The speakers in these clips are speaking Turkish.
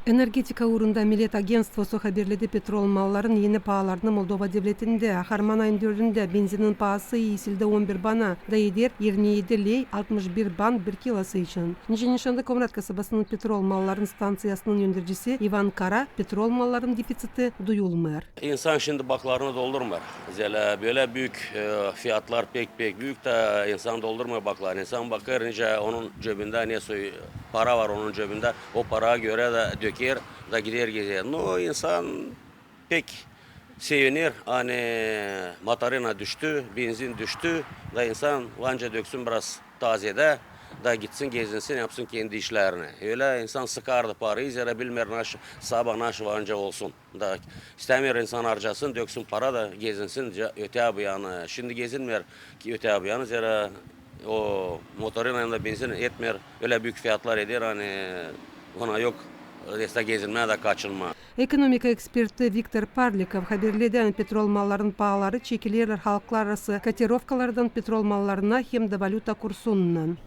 Energetika uğrunda Millet Agentstvosu haberledi petrol malların yeni pahalarını Moldova devletinde. Harman ayın 4'ünde benzinin pahası iyisilde 11 bana da eder 27 lei 61 ban bir kilosu için. Nişanlı Komrat kasabasının petrol malların stansiyasının yöneticisi Ivan Kara, petrol malların defisiti duyulmuyor. İnsan şimdi baklarını doldurmuyor. Böyle büyük fiyatlar pek büyük de insan doldurmuyor baklarını. İnsan bakar nice onun cebinde ne para var onun cebinde. O paraya göre de döker da gider gezer. No insan pek sevinir. Hani motorina düştü, benzin düştü da insan anca döksün biraz tazede da gitsin gezinsin yapsın kendi işlerini. Öyle insan sıkardı parayı zira bilmer sabah naşı anca olsun. Da istemiyor insan harcasın döksün para da gezinsin öte bu yana. Şimdi gezinmiyor ki öte bu yana zira o motorun yanında benzin etmiyor. Öyle büyük fiyatlar eder hani ona yok. Destek gezilmeye de kaçınma. Ekonomika eksperti Viktor Parlikov haberledi petrol malların pahaları çekilir halklar arası kotirovkalardan petrol mallarına hem de valuta kursundan.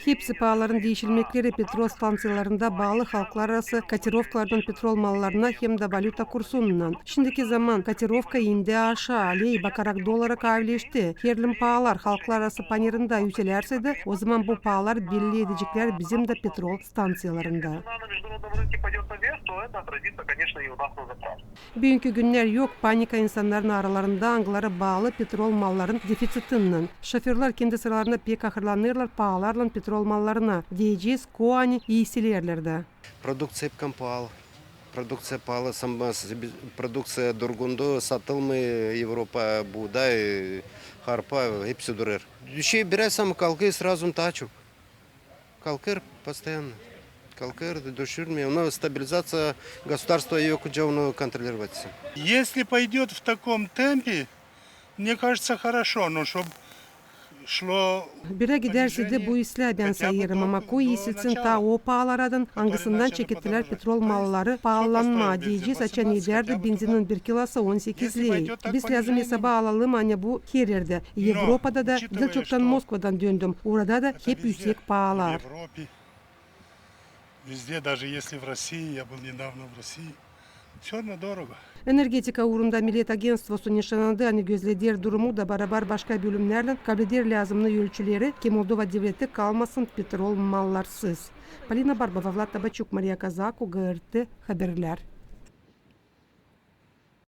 Hepsi pahaların değişilmekleri petrol stansiyalarında bağlı halklar arası kotirovkalardan petrol mallarına hem de valuta kursundan. Şimdiki zaman kotirovka indi aşağı, lei bakarak dolara kavleşti. Herlim pahalar halklar arası panelinde yükselerse de o zaman bu pahalar belli edecekler bizim de petrol stansiyalarında. Bugünkü günler yok panika insanların aralarında anglara bağlı petrol malların defisitinden. Şoförler kendi sıralarında pek ahırlanırlar pahalarla petrol mallarına. Diyeceğiz koani iyisilerlerde. Продукция hep pahalı. Продукция pahalı. Продукция durgundu. Satılmıyor. Avrupa buğday, harpa hepsi durur. Düşey birazsam kalkıyor сразу daha çok. Kalkır постоянно. Kalkır düşürmüyor. Но стабилизация государства ее куда контролировать. Если пойдет в таком темпе, мне кажется, хорошо, но чтобы шло... Bire giderse de bu isle ben sayarım ama koy isilsin ta o pahalardan hangisından çekettiler petrol malları pahalanma diyeceğiz açan ileride benzinin bir kilosu 18 lei. Biz lazım hesaba alalım hani bu her yerde. Avrupa'da da dil çoktan Moskova'dan döndüm. Orada da hep yüksek pahalar. Везде, даже если в России, я был недавно в России, все равно дорого. Energetika uğrunda Millet Agentstvosu nişanlandı hani gözlediği durumu da beraber başka bölümlerle kableder lazımlı ölçüleri ki Moldova devleti kalmasın petrol mallarsız. Polina Barbova, Vlad Tabachuk, Maria Kazaku, GRT Haberler.